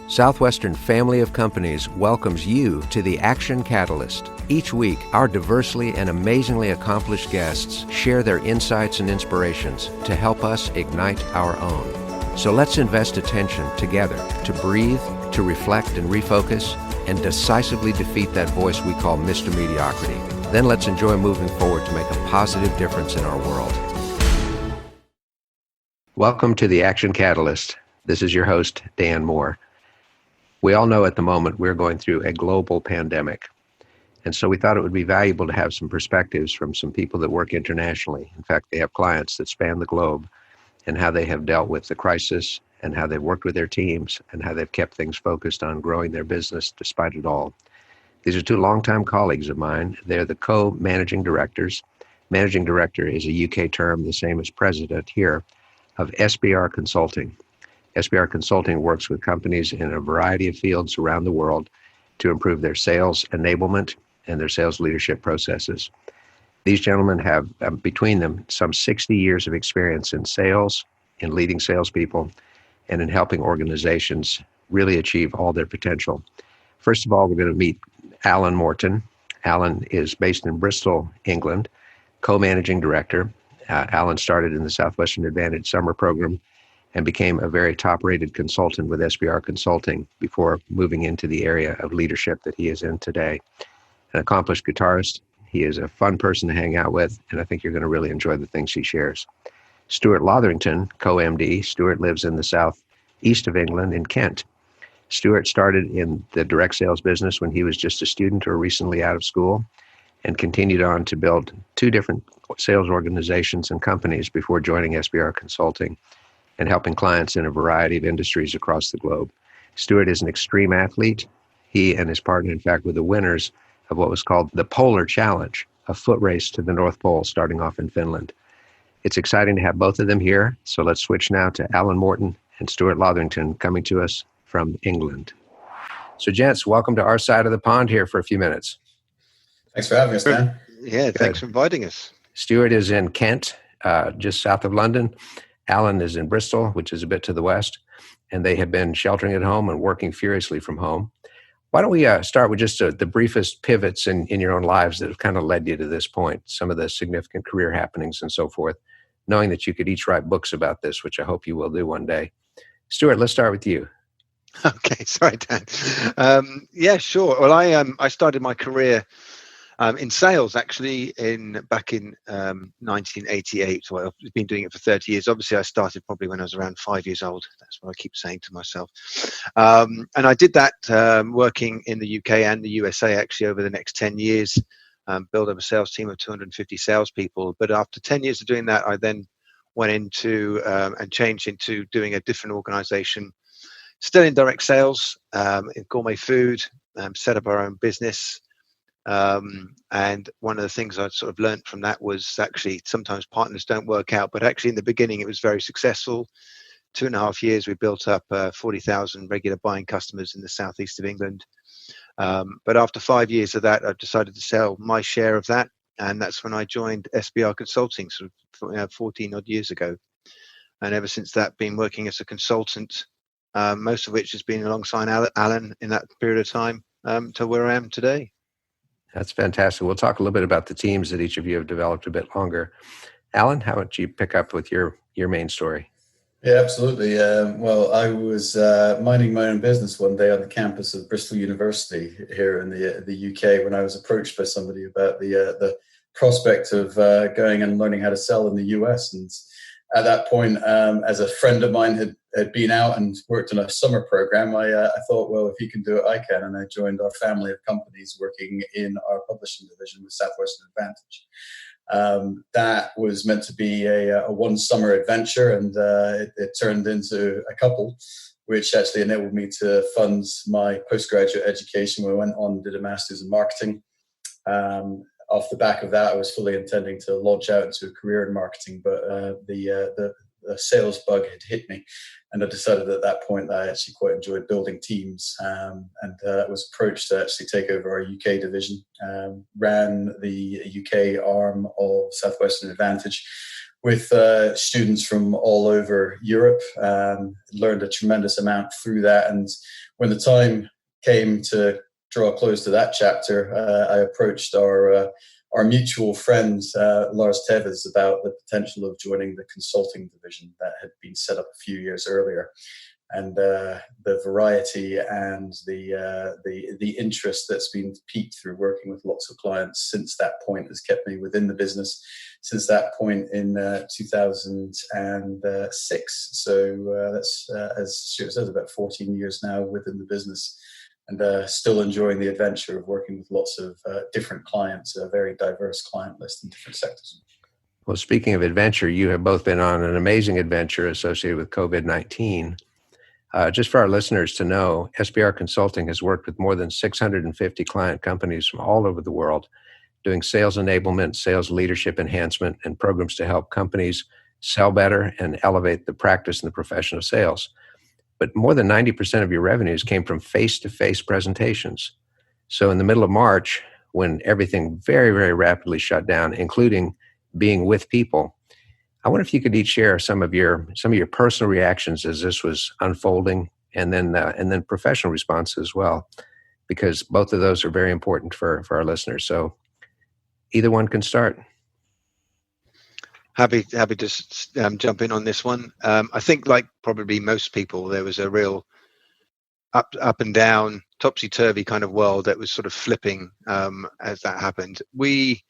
Southwestern Family of Companies welcomes you to the Action Catalyst. Each week, our diversely and amazingly accomplished guests share their insights and inspirations to help us ignite our own. So let's invest attention together to breathe, to reflect and refocus, and decisively defeat that voice we call Mr. Mediocrity. Then let's enjoy moving forward to make a positive difference in our world. Welcome to the Action Catalyst. This is your host, Dan Moore. We all know at the moment we're going through a global pandemic. And so we thought it would be valuable to have some perspectives from some people that work internationally. In fact, they have clients that span the globe, and how they have dealt with the crisis and how they've worked with their teams and how they've kept things focused on growing their business despite it all. These are two longtime colleagues of mine. They're the co-managing directors. Managing director is a UK term, the same as president here, of SBR Consulting. SBR Consulting works with companies in a variety of fields around the world to improve their sales enablement and their sales leadership processes. These gentlemen have, between them, some 60 years of experience in sales, in leading salespeople, and in helping organizations really achieve all their potential. First of all, we're going to meet Alan Morton. Alan is based in Bristol, England, co-managing director. Alan started in the Southwestern Advantage summer program and became a very top-rated consultant with SBR Consulting before moving into the area of leadership that he is in today. An accomplished guitarist, he is a fun person to hang out with, and I think you're going to really enjoy the things he shares. Stuart Lotherington, co-MD. Stuart lives in the southeast of England in Kent. Stuart started in the direct sales business when he was just a student or recently out of school, and continued on to build two different sales organizations and companies before joining SBR Consulting and helping clients in a variety of industries across the globe. Stuart is an extreme athlete. He and his partner, in fact, were the winners of what was called the Polar Challenge, a foot race to the North Pole starting off in Finland. It's exciting to have both of them here, so let's switch now to Alan Morton and Stuart Lotherington coming to us from England. So gents, welcome to our side of the pond here for a few minutes. Thanks for having us, Dan. Yeah, thanks for inviting us. Stuart is in Kent, just south of London. Alan is in Bristol, which is a bit to the west, and they have been sheltering at home and working furiously from home. Why don't we start with just the briefest pivots in your own lives that have kind of led you to this point, some of the significant career happenings and so forth, knowing that you could each write books about this, which I hope you will do one day. Stuart, let's start with you. Okay, sorry, Dan. Yeah, sure. Well, I started my career in sales actually back in 1988. So I've been doing it for 30 years. Obviously, I started probably when I was around 5 years old. That's what I keep saying to myself. And I did that working in the UK and the USA actually over the next 10 years, built up a sales team of 250 salespeople. But after 10 years of doing that, I then went into and changed into doing a different organization, still in direct sales, in gourmet food, set up our own business. And one of the things I sort of learned from that was actually sometimes partners don't work out, but actually in the beginning it was very successful. 2.5 years, we built up 40,000 regular buying customers in the southeast of England. But after 5 years of that, I decided to sell my share of that. And that's when I joined SBR Consulting, sort of 14 odd years ago. And ever since that, been working as a consultant, most of which has been alongside Alan in that period of time to where I am today. That's fantastic. We'll talk a little bit about the teams that each of you have developed a bit longer. Alan, how about you pick up with your main story? Yeah, absolutely. Well, I was minding my own business one day on the campus of Bristol University here in the UK when I was approached by somebody about the prospect of going and learning how to sell in the US. And at that point, as a friend of mine had been out and worked on a summer program, I thought, well, if he can do it, I can. And I joined our family of companies working in our publishing division with Southwestern Advantage. That was meant to be a one summer adventure, and it turned into a couple, which actually enabled me to fund my postgraduate education when I went on and did a master's in marketing. Off the back of that, I was fully intending to launch out into a career in marketing, but the sales bug had hit me, and I decided at that point that I actually quite enjoyed building teams, and was approached to actually take over our UK division, ran the UK arm of Southwestern Advantage, with students from all over Europe. Learned a tremendous amount through that. And when the time came to draw a close to that chapter, I approached our mutual friend, Lars Tevez, about the potential of joining the consulting division that had been set up a few years earlier. And the variety and the interest that's been piqued through working with lots of clients since that point has kept me within the business since that point in 2006. So that's, as Stuart says, about 14 years now within the business, and still enjoying the adventure of working with lots of different clients, a very diverse client list in different sectors. Well, speaking of adventure, you have both been on an amazing adventure associated with COVID-19. Just for our listeners to know, SBR Consulting has worked with more than 650 client companies from all over the world, doing sales enablement, sales leadership enhancement, and programs to help companies sell better and elevate the practice and the profession of sales. But more than 90% of your revenues came from face-to-face presentations. So in the middle of March, when everything very, very rapidly shut down, including being with people, I wonder if you could each share some of your personal reactions as this was unfolding, and then professional response as well, because both of those are very important for our listeners. So either one can start. Happy to jump in on this one. I think, like probably most people, there was a real up and down, topsy-turvy kind of world that was sort of flipping as that happened. We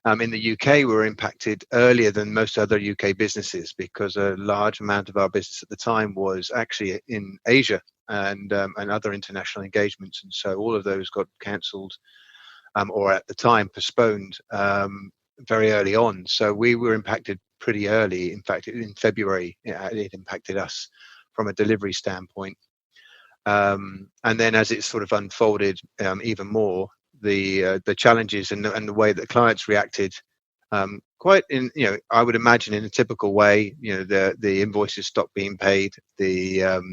in the UK were impacted earlier than most other UK businesses, because a large amount of our business at the time was actually in Asia and other international engagements, and so all of those got cancelled or at the time postponed very early on. So we were impacted pretty early. In fact, in February, it impacted us from a delivery standpoint. And then as it sort of unfolded even more, the challenges and the way that clients reacted, quite in, I would imagine in a typical way, the invoices stopped being paid, the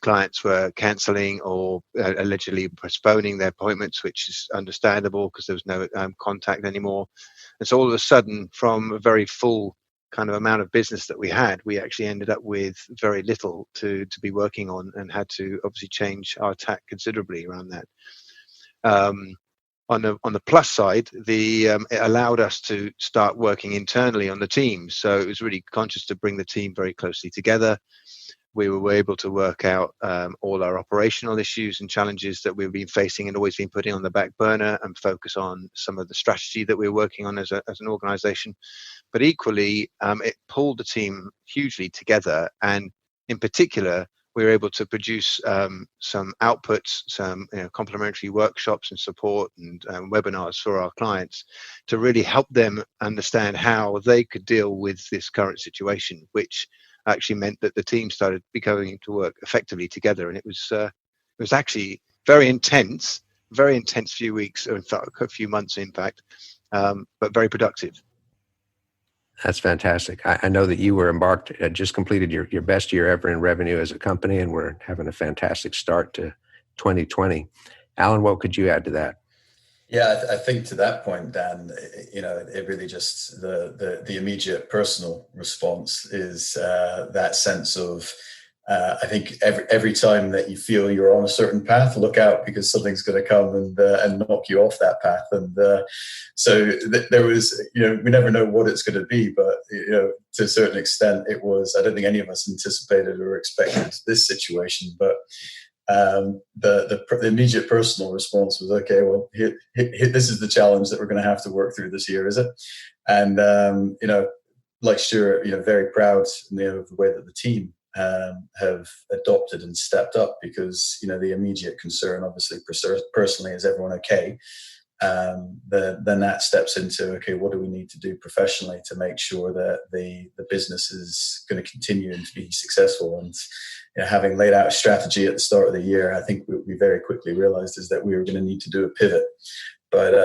clients were cancelling or allegedly postponing their appointments, which is understandable because there was no contact anymore. And so all of a sudden, from a very full kind of amount of business that we had, we actually ended up with very little to be working on, and had to obviously change our tack considerably around that. On the plus side, it allowed us to start working internally on the team. So it was really conscious to bring the team very closely together. We were able to work out all our operational issues and challenges that we've been facing and always been putting on the back burner, and focus on some of the strategy that we're working on as an organization. But equally, it pulled the team hugely together, and in particular, we were able to produce some outputs, some complementary workshops and support and webinars for our clients to really help them understand how they could deal with this current situation, which actually meant that the team started becoming to work effectively together. And it was actually very intense few weeks, or in fact a few months in fact, but very productive. That's fantastic. I know that you were just completed your best year ever in revenue as a company, and we're having a fantastic start to 2020. Alan, what could you add to that? Yeah, I think to that point, Dan, it really just the immediate personal response is that sense of, I think every time that you feel you're on a certain path, look out, because something's going to come and knock you off that path. And so there was, we never know what it's going to be, but to a certain extent, it was. I don't think any of us anticipated or expected this situation, but the immediate personal response was, okay, well, this is the challenge that we're going to have to work through this year, is it? And like Stuart, very proud of the way that the team have adopted and stepped up, because the immediate concern, obviously, personally, is everyone okay? Then that steps into, okay, what do we need to do professionally to make sure that the business is going to continue and to be successful? And having laid out a strategy at the start of the year, I think we very quickly realized is that we were going to need to do a pivot. But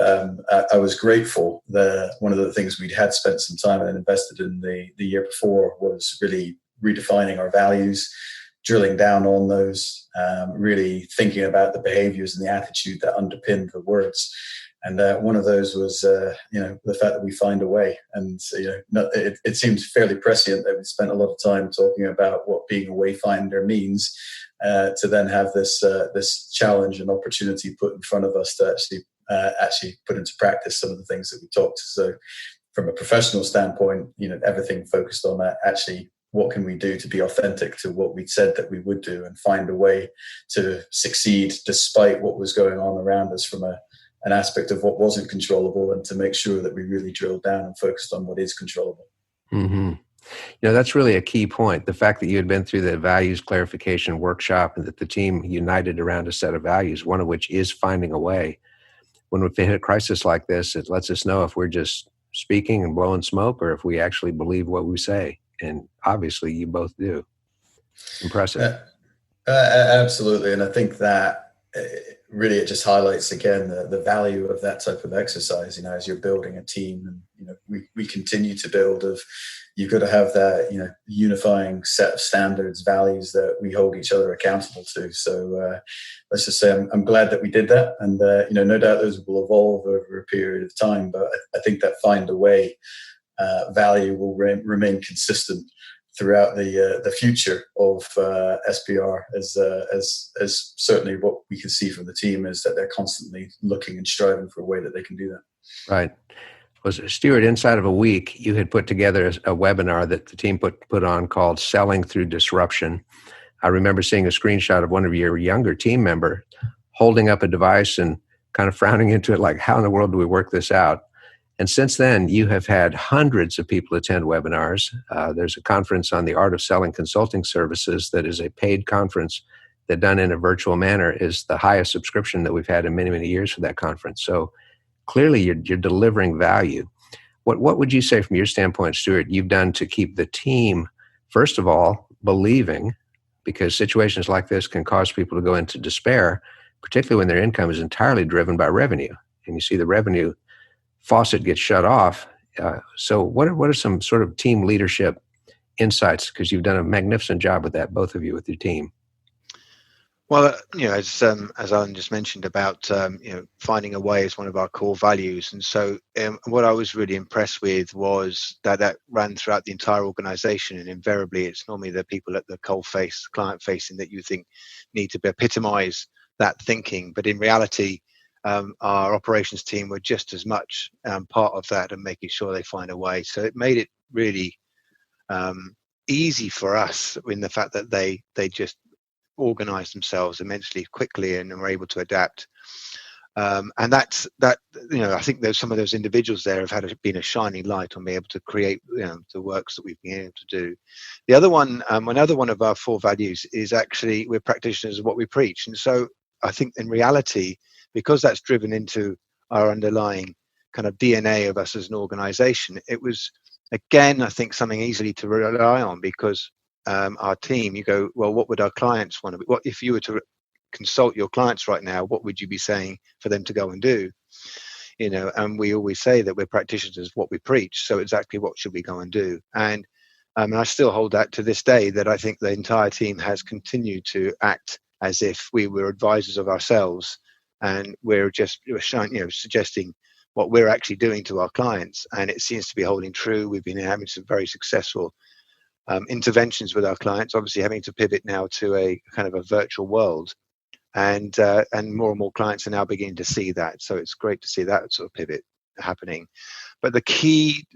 I was grateful that one of the things we'd had spent some time and invested in the year before was really redefining our values, drilling down on those, really thinking about the behaviors and the attitude that underpinned the words. And one of those was, the fact that we find a way. And it seems fairly prescient that we spent a lot of time talking about what being a wayfinder means, to then have this challenge and opportunity put in front of us to actually put into practice some of the things that we talked. So, from a professional standpoint, everything focused on that. Actually, what can we do to be authentic to what we said that we would do, and find a way to succeed despite what was going on around us from an aspect of what wasn't controllable, and to make sure that we really drilled down and focused on what is controllable. Mm-hmm. That's really a key point. The fact that you had been through the values clarification workshop and that the team united around a set of values, one of which is finding a way. When we hit a crisis like this, it lets us know if we're just speaking and blowing smoke or if we actually believe what we say. And obviously you both do. Impressive. Absolutely. And I think that really it just highlights again the value of that type of exercise, as you're building a team. And we continue to build of, you've got to have that unifying set of standards, values that we hold each other accountable to. So let's just say I'm glad that we did that. And no doubt those will evolve over a period of time, but I think that find a way value will remain consistent throughout the future of SBR, as certainly what we can see from the team is that they're constantly looking and striving for a way that they can do that. Right. Well, Stuart, inside of a week, you had put together a webinar that the team put on called Selling Through Disruption. I remember seeing a screenshot of one of your younger team member holding up a device and kind of frowning into it like, how in the world do we work this out? And since then, you have had hundreds of people attend webinars. There's a conference on the art of selling consulting services that is a paid conference that, done in a virtual manner, is the highest subscription that we've had in many, many years for that conference. So clearly you're delivering value. What would you say from your standpoint, Stuart, you've done to keep the team, first of all, believing, because situations like this can cause people to go into despair, particularly when their income is entirely driven by revenue. And you see the revenue faucet gets shut off. So what are some sort of team leadership insights? Because you've done a magnificent job with that, both of you, with your team. Well, as Alan just mentioned about, finding a way is one of our core values. And so what I was really impressed with was that ran throughout the entire organization. And invariably, it's normally the people at the coal face, client facing, that you think need to epitomize that thinking. But in reality, our operations team were just as much part of that and making sure they find a way. So it made it really easy for us in the fact that they just organized themselves immensely quickly and were able to adapt. And that I think there's some of those individuals there have been a shining light on being able to create the works that we've been able to do. The other one, another one of our 4 values is actually we're practitioners of what we preach. And so I think in reality, because that's driven into our underlying kind of DNA of us as an organization, it was, again, I think something easily to rely on, because our team, you go, well, what would our clients want to be? What if you were to consult your clients right now, what would you be saying for them to go and do? And we always say that we're practitioners of what we preach. So exactly what should we go and do? And I still hold that to this day, that I think the entire team has continued to act as if we were advisors of ourselves, and we're suggesting what we're actually doing to our clients. And it seems to be holding true. We've been having some very successful interventions with our clients, obviously having to pivot now to a kind of a virtual world, and more and more clients are now beginning to see that. So it's great to see that sort of pivot happening. But the key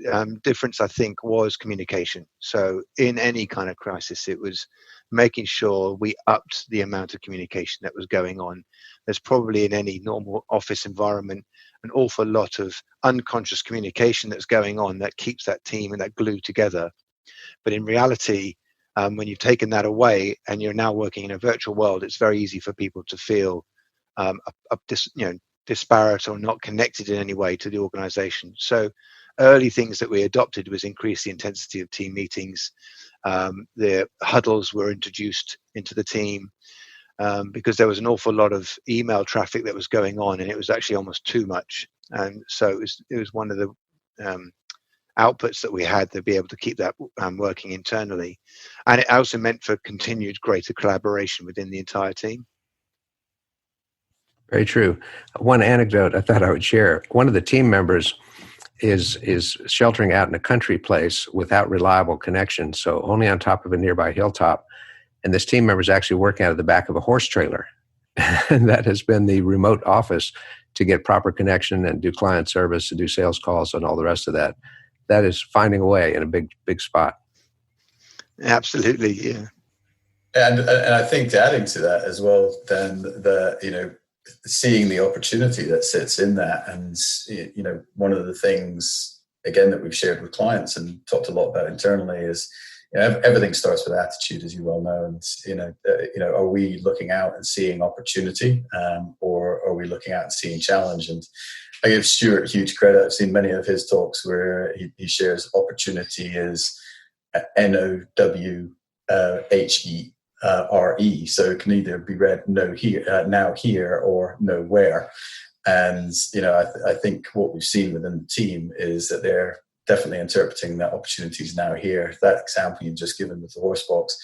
difference, I think, was communication. So in any kind of crisis, it was making sure we upped the amount of communication that was going on. There's probably in any normal office environment an awful lot of unconscious communication that's going on that keeps that team and that glue together. But in reality, when you've taken that away and you're now working in a virtual world, it's very easy for people to feel disparate or not connected in any way to the organization. So early things that we adopted was increase the intensity of team meetings. The huddles were introduced into the team because there was an awful lot of email traffic that was going on, and it was actually almost too much. And so it was one of the outputs that we had to be able to keep that working internally. And it also meant for continued greater collaboration within the entire team. Very true. One anecdote I thought I would share. One of the team members is sheltering out in a country place without reliable connection, so only on top of a nearby hilltop. And this team member is actually working out of the back of a horse trailer. And that has been the remote office to get proper connection and do client service, to do sales calls and all the rest of that. That is finding a way in a big spot. Absolutely, yeah. And I think adding to that as well, then seeing the opportunity that sits in that, and one of the things again that we've shared with clients and talked a lot about internally is everything starts with attitude, as you well know. And are we looking out and seeing opportunity, or are we looking out and seeing challenge? And I give Stuart huge credit. I've seen many of his talks where he shares opportunity is NOWHERE. So it can either be read now here or nowhere. And I think what we've seen within the team is that they're definitely interpreting that opportunities now here. That example you've just given with the horse box,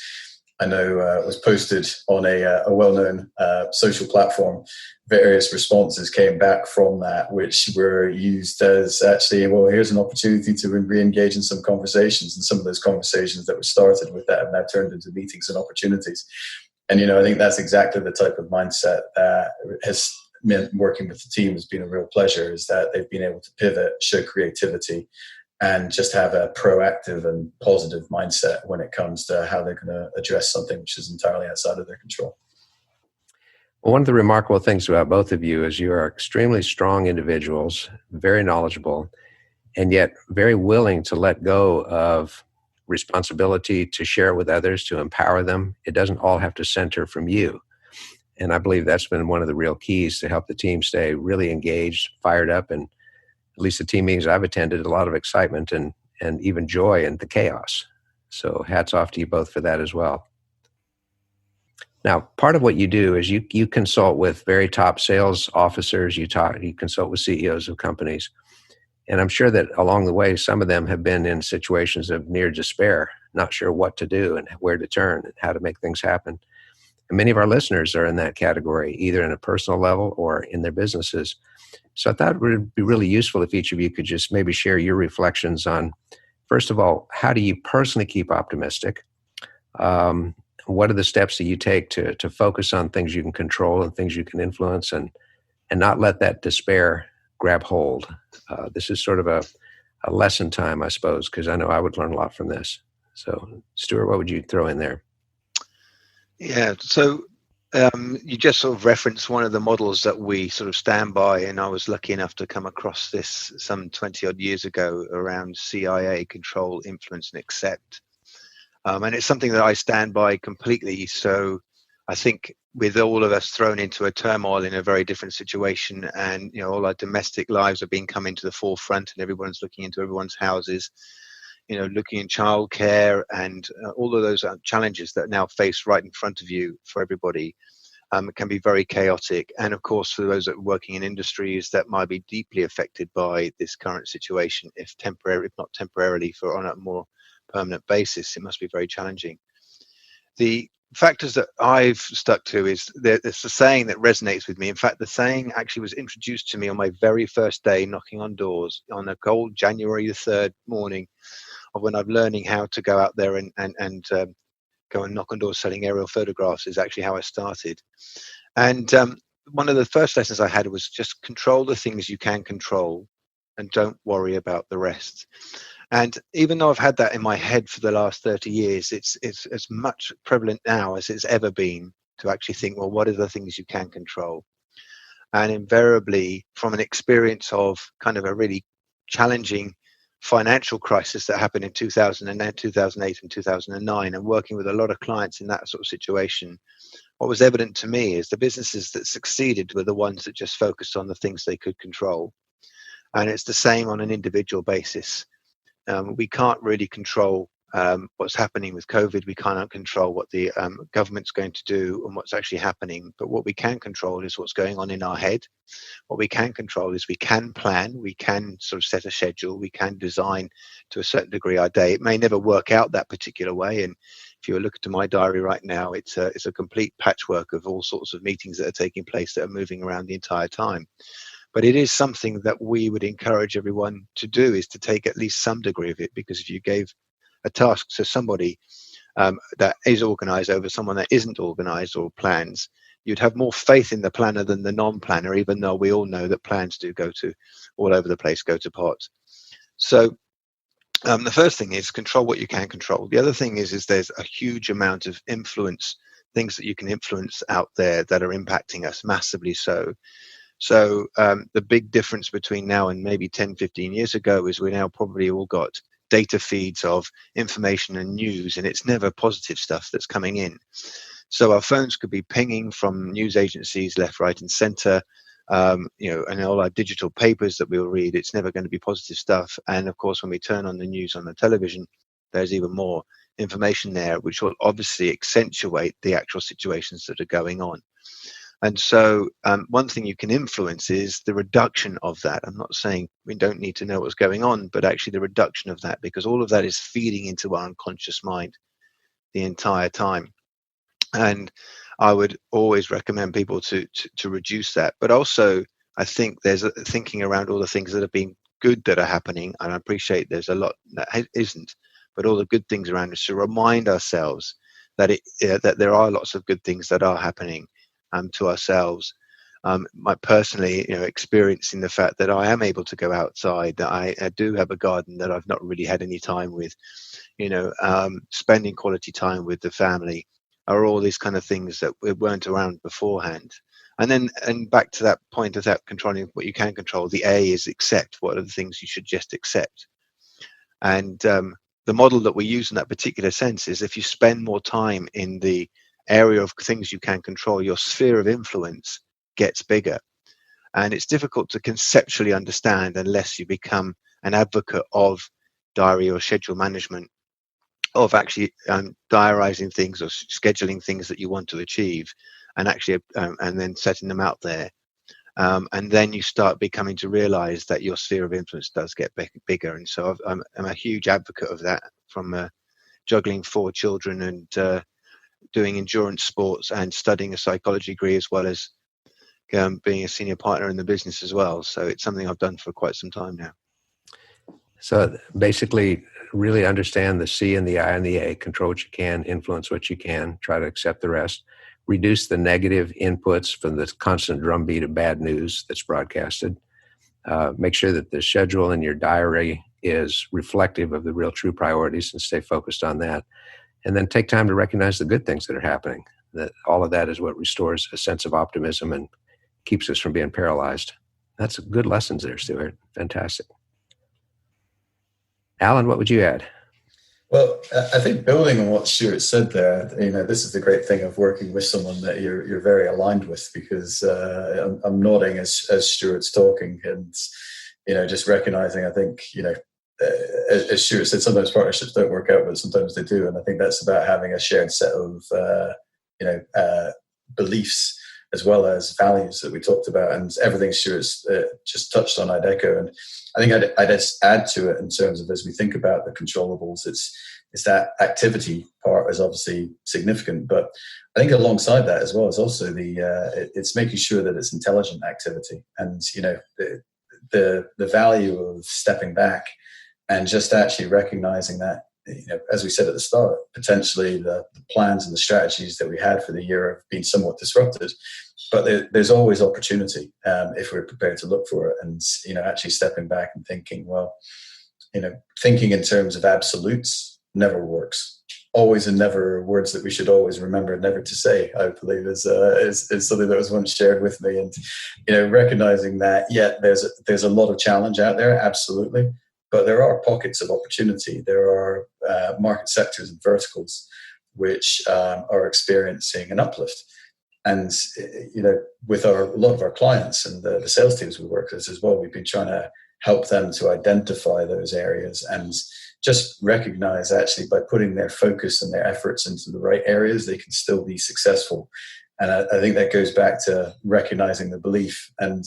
I know was posted on a well-known social platform. Various responses came back from that, which were used as actually, well, here's an opportunity to re-engage in some conversations. And some of those conversations that were started with that have now turned into meetings and opportunities. And, I think that's exactly the type of mindset that has meant working with the team has been a real pleasure, is that they've been able to pivot, show creativity, and just have a proactive and positive mindset when it comes to how they're going to address something which is entirely outside of their control. Well, one of the remarkable things about both of you is you are extremely strong individuals, very knowledgeable, and yet very willing to let go of responsibility to share with others, to empower them. It doesn't all have to center from you. And I believe that's been one of the real keys to help the team stay really engaged, fired up, and at least the team meetings I've attended, a lot of excitement and even joy in the chaos. So hats off to you both for that as well. Now, part of what you do is you consult with very top sales officers, you consult with CEOs of companies. And I'm sure that along the way, some of them have been in situations of near despair, not sure what to do and where to turn and how to make things happen. And many of our listeners are in that category, either in a personal level or in their businesses. So I thought it would be really useful if each of you could just maybe share your reflections on, first of all, how do you personally keep optimistic? What are the steps that you take to focus on things you can control and things you can influence, and not let that despair grab hold? This is sort of a lesson time, I suppose, because I know I would learn a lot from this. So, Stuart, what would you throw in there? Yeah, so you just sort of referenced one of the models that we sort of stand by, and I was lucky enough to come across this some 20 odd years ago around CIA, control, influence, and accept. And it's something that I stand by completely. So I think with all of us thrown into a turmoil in a very different situation, and all our domestic lives are being come into the forefront, and everyone's looking into everyone's houses, looking in childcare and all of those challenges that now face right in front of you for everybody. It can be very chaotic. And of course, for those that are working in industries that might be deeply affected by this current situation, if not temporarily, on a more permanent basis, it must be very challenging. The factors that I've stuck to is there's a saying that resonates with me. In fact, the saying actually was introduced to me on my very first day knocking on doors on a cold January the 3rd morning of when I'm learning how to go out there and go and knock on doors selling aerial photographs is actually how I started. And one of the first lessons I had was just control the things you can control and don't worry about the rest. And even though I've had that in my head for the last 30 years, it's as much prevalent now as it's ever been to actually think, well, what are the things you can control? And invariably, from an experience of kind of a really challenging financial crisis that happened in 2008 and 2009, and working with a lot of clients in that sort of situation, what was evident to me is the businesses that succeeded were the ones that just focused on the things they could control. And it's the same on an individual basis. We can't really control what's happening with COVID. We cannot control what the government's going to do and what's actually happening. But what we can control is what's going on in our head. What we can control is we can plan, we can sort of set a schedule, we can design to a certain degree our day. It may never work out that particular way, and If you look at my diary right now, it's a complete patchwork of all sorts of meetings that are taking place that are moving around the entire time. But it is something that we would encourage everyone to do, is to take at least some degree of it, because if you gave a task to somebody that is organized over someone that isn't organized or plans, you'd have more faith in the planner than the non-planner, even though we all know that plans do go to all over the place, go to pot. So the first thing is control what you can control. The other thing is there's a huge amount of influence, things that you can influence out there that are impacting us massively so. So the big difference between now and maybe 10, 15 years ago is we now probably all got data feeds of information and news, and it's never positive stuff that's coming in. So our phones could be pinging from news agencies left, right, and center. And all our digital papers that we'll read, it's never going to be positive stuff. And of course, when we turn on the news on the television, there's even more information there, which will obviously accentuate the actual situations that are going on. And so one thing you can influence is the reduction of that. I'm not saying we don't need to know what's going on, but actually the reduction of that, because all of that is feeding into our unconscious mind the entire time. And I would always recommend people to reduce that. But also, I think there's a thinking around all the things that have been good that are happening. And I appreciate there's a lot that isn't, but all the good things around us, to remind ourselves that that there are lots of good things that are happening to ourselves. Personally, experiencing the fact that I am able to go outside, that I do have a garden that I've not really had any time with, spending quality time with the family, are all these kind of things that weren't around beforehand. And back to that point of that controlling what you can control, the A is accept. What are the things you should just accept? And the model that we use in that particular sense is, if you spend more time in the area of things you can control, your sphere of influence gets bigger. And it's difficult to conceptually understand unless you become an advocate of diary or schedule management, of actually diarizing things or scheduling things that you want to achieve, and actually and then setting them out there. And then you start becoming to realize that your sphere of influence does get bigger. And so I'm a huge advocate of that, from juggling 4 children and doing endurance sports and studying a psychology degree, as well as being a senior partner in the business as well. So it's something I've done for quite some time now. So basically, really understand the C and the I and the A. Control what you can, influence what you can, try to accept the rest. Reduce the negative inputs from the constant drumbeat of bad news that's broadcasted. Make sure that the schedule in your diary is reflective of the real true priorities, and stay focused on that. And then take time to recognize the good things that are happening. That all of that is what restores a sense of optimism and keeps us from being paralyzed. That's good lessons there, Stuart. Fantastic. Alan, what would you add? Well, I think building on what Stuart said there, this is the great thing of working with someone that you're very aligned with, because I'm nodding as Stuart's talking, and just recognizing, I think, as Stuart said, sometimes partnerships don't work out, but sometimes they do, and I think that's about having a shared set of beliefs as well as values that we talked about, and everything Stuart's just touched on, I'd echo. And I think I'd just add to it in terms of, as we think about the controllables, it's that activity part is obviously significant, but I think alongside that as well is also it's making sure that it's intelligent activity, and the value of stepping back and just actually recognizing that, as we said at the start, potentially the plans and the strategies that we had for the year have been somewhat disrupted, but there's always opportunity if we're prepared to look for it. And, actually stepping back and thinking, well, thinking in terms of absolutes never works. Always and never are words that we should always remember never to say, I believe is something that was once shared with me. And, recognizing that, there's a lot of challenge out there, absolutely. But there are pockets of opportunity. There are market sectors and verticals which are experiencing an uplift. And, with a lot of our clients and the sales teams we work with as well, we've been trying to help them to identify those areas and just recognize, actually, by putting their focus and their efforts into the right areas, they can still be successful. And I think that goes back to recognizing the belief, and,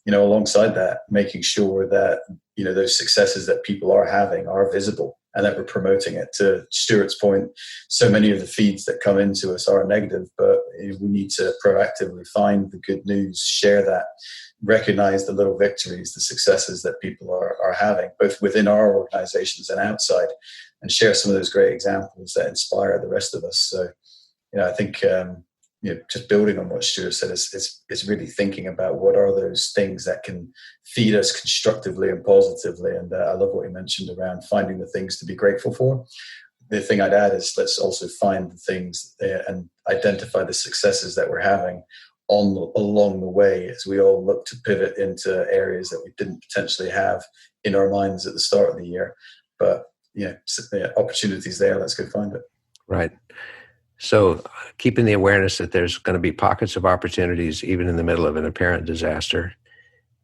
alongside that, making sure that, those successes that people are having are visible and that we're promoting it. To Stuart's point, so many of the feeds that come into us are negative, but we need to proactively find the good news, share that, recognize the little victories, the successes that people are having, both within our organizations and outside, and share some of those great examples that inspire the rest of us. So, I think, just building on what Stuart said, is really thinking about what are those things that can feed us constructively and positively. And I love what he mentioned around finding the things to be grateful for. The thing I'd add is let's also find the things and identify the successes that we're having along the way, as we all look to pivot into areas that we didn't potentially have in our minds at the start of the year. But opportunities there, let's go find it. Right. So keeping the awareness that there's going to be pockets of opportunities even in the middle of an apparent disaster,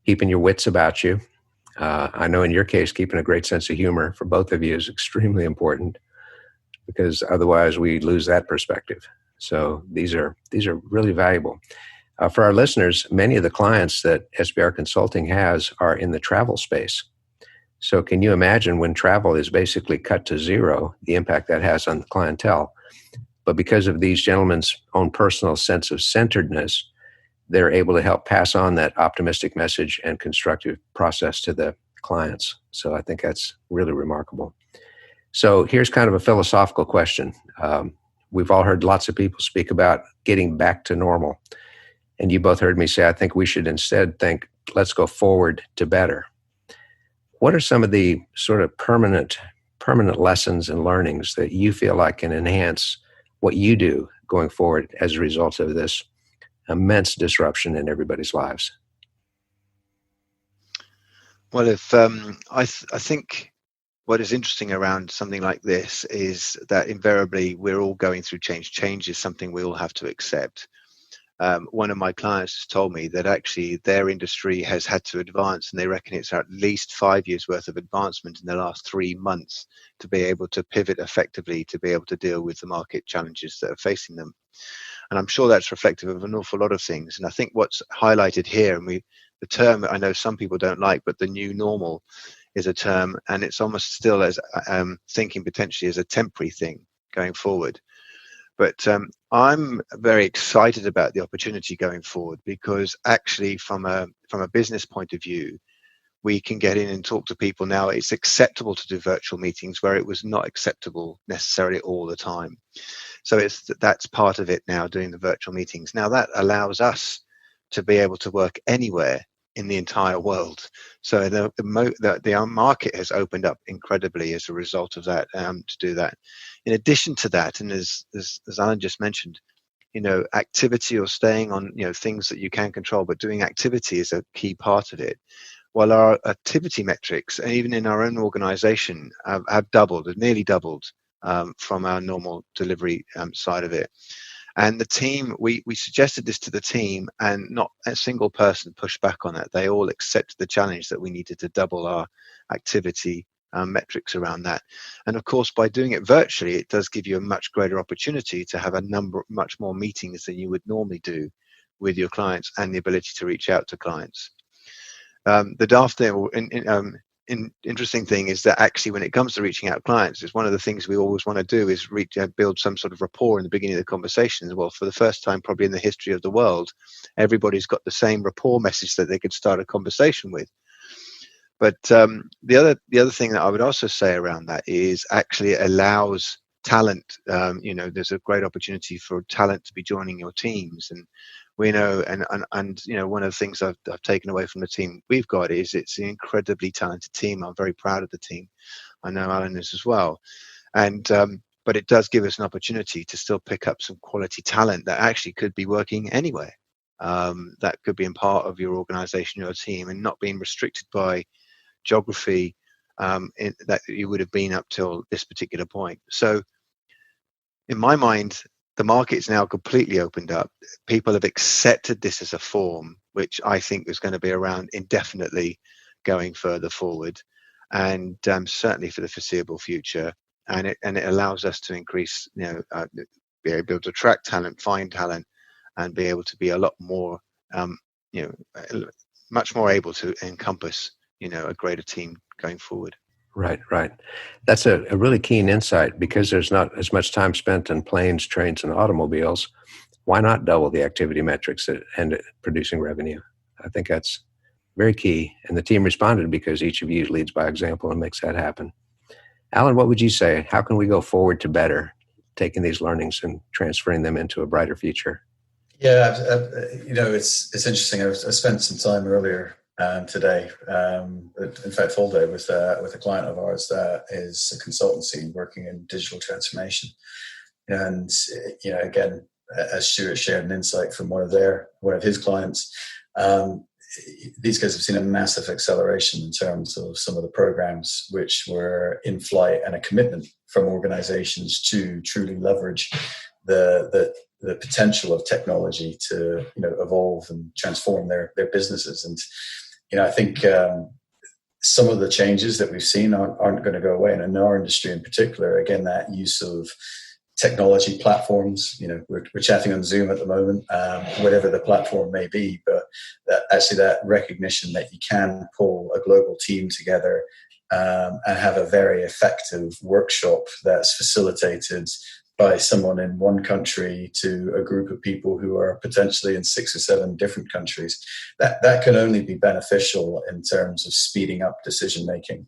keeping your wits about you. I know in your case, keeping a great sense of humor for both of you is extremely important, because otherwise we lose that perspective. So these are really valuable. For our listeners, many of the clients that SBR Consulting has are in the travel space. So can you imagine when travel is basically cut to zero, the impact that has on the clientele? But because of these gentlemen's own personal sense of centeredness, they're able to help pass on that optimistic message and constructive process to the clients. So I think that's really remarkable. So here's kind of a philosophical question. We've all heard lots of people speak about getting back to normal. And you both heard me say, I think we should instead think, let's go forward to better. What are some of the sort of permanent lessons and learnings that you feel like can enhance what you do going forward as a result of this immense disruption in everybody's lives? Well, if I think what is interesting around something like this is that invariably we're all going through change. Change is something we all have to accept. One of my clients has told me that actually their industry has had to advance, and they reckon it's at least 5 years worth of advancement in the last 3 months to be able to pivot effectively, to be able to deal with the market challenges that are facing them. And I'm sure that's reflective of an awful lot of things. And I think what's highlighted here, and the term I know some people don't like, but the new normal is a term, and it's almost still as thinking potentially as a temporary thing going forward. But I'm very excited about the opportunity going forward, because actually from a business point of view, we can get in and talk to people now. It's acceptable to do virtual meetings where it was not acceptable necessarily all the time. So that's part of it now, doing the virtual meetings. Now that allows us to be able to work anywhere in the entire world. So the market has opened up incredibly as a result of that, to do that. In addition to that, and as Alan just mentioned, activity or staying on, things that you can control, but doing activity is a key part of it. While our activity metrics, and even in our own organization, have nearly doubled from our normal delivery side of it. And the team, we suggested this to the team, and not a single person pushed back on it. They all accepted the challenge that we needed to double our activity metrics around that. And of course, by doing it virtually, it does give you a much greater opportunity to have much more meetings than you would normally do with your clients, and the ability to reach out to clients. The daft thing, interesting thing is that actually when it comes to reaching out to clients, it's one of the things we always want to do is build some sort of rapport in the beginning of the conversation. Well, for the first time probably in the history of the world, everybody's got the same rapport message that they could start a conversation with. But the other thing that I would also say around that is actually it allows talent. There's a great opportunity for talent to be joining your teams, and we know, and one of the things I've taken away from the team we've got is it's an incredibly talented team. I'm very proud of the team. I know Alan is as well, and but it does give us an opportunity to still pick up some quality talent that actually could be working anywhere. That could be in part of your organization, your team, and not being restricted by geography that you would have been up till this particular point. So in my mind, the market's now completely opened up. People have accepted this as a form, which I think is going to be around indefinitely going further forward, and certainly for the foreseeable future. And it allows us to increase, be able to attract talent, find talent, and be able to be a lot more, much more able to encompass, a greater team going forward. Right, right. That's a really keen insight, because there's not as much time spent in planes, trains, and automobiles. Why not double the activity metrics and producing revenue? I think that's very key. And the team responded because each of you leads by example and makes that happen. Alan, what would you say? How can we go forward to better, taking these learnings and transferring them into a brighter future? Yeah, it's interesting. I spent some time earlier today, in fact, full day with a client of ours that is a consultancy working in digital transformation. And, again, as Stuart shared an insight from one of his clients, these guys have seen a massive acceleration in terms of some of the programs which were in flight, and a commitment from organizations to truly leverage the potential of technology to evolve and transform their businesses. And I think some of the changes that we've seen aren't going to go away. And in our industry in particular, again, that use of technology platforms, we're chatting on Zoom at the moment, whatever the platform may be, but that recognition that you can pull a global team together and have a very effective workshop that's facilitated by someone in one country to a group of people who are potentially in 6 or 7 different countries, that can only be beneficial in terms of speeding up decision making,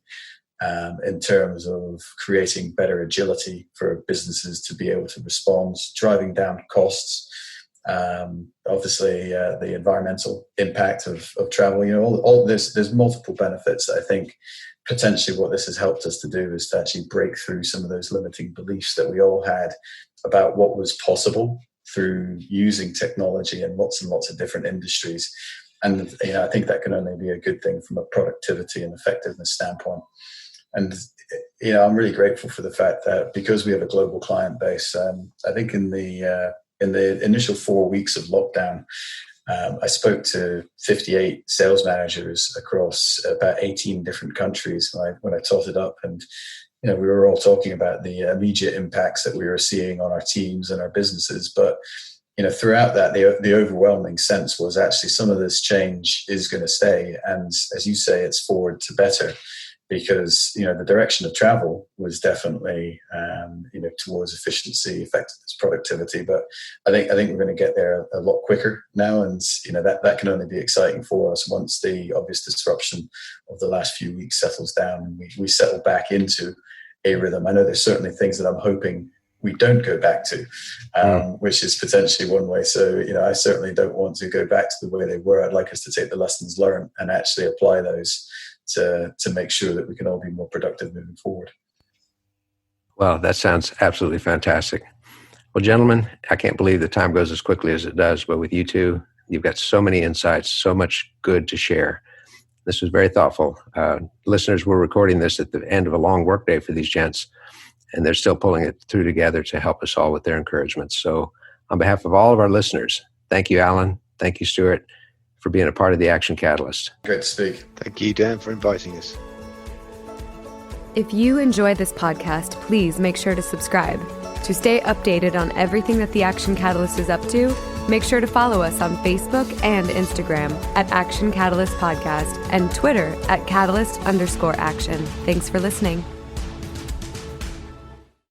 in terms of creating better agility for businesses to be able to respond, driving down costs, obviously the environmental impact of travel. All this, there's multiple benefits. I think potentially what this has helped us to do is to actually break through some of those limiting beliefs that we all had about what was possible through using technology in lots and lots of different industries. And I think that can only be a good thing from a productivity and effectiveness standpoint. And I'm really grateful for the fact that because we have a global client base, I think in the initial 4 weeks of lockdown, I spoke to 58 sales managers across about 18 different countries when I totted up, and we were all talking about the immediate impacts that we were seeing on our teams and our businesses. But throughout that, the overwhelming sense was actually some of this change is going to stay, and as you say, it's forward to better. Because the direction of travel was definitely towards efficiency, effectiveness, productivity. But I think we're going to get there a lot quicker now, and that can only be exciting for us once the obvious disruption of the last few weeks settles down and we settle back into a rhythm. I know there's certainly things that I'm hoping we don't go back to, which is potentially one way. So I certainly don't want to go back to the way they were. I'd like us to take the lessons learned and actually apply those to make sure that we can all be more productive moving forward. Well, that sounds absolutely fantastic. Well, gentlemen, I can't believe the time goes as quickly as it does, but with you two, you've got so many insights, so much good to share. This was very thoughtful. Listeners, we're recording this at the end of a long workday for these gents, and they're still pulling it through together to help us all with their encouragement. So on behalf of all of our listeners, thank you, Alan. Thank you, Stuart, for being a part of the Action Catalyst. Great to speak. Thank you, Dan, for inviting us. If you enjoyed this podcast, please make sure to subscribe. To stay updated on everything that the Action Catalyst is up to, make sure to follow us on Facebook and Instagram at Action Catalyst Podcast and Twitter at Catalyst_Action. Thanks for listening.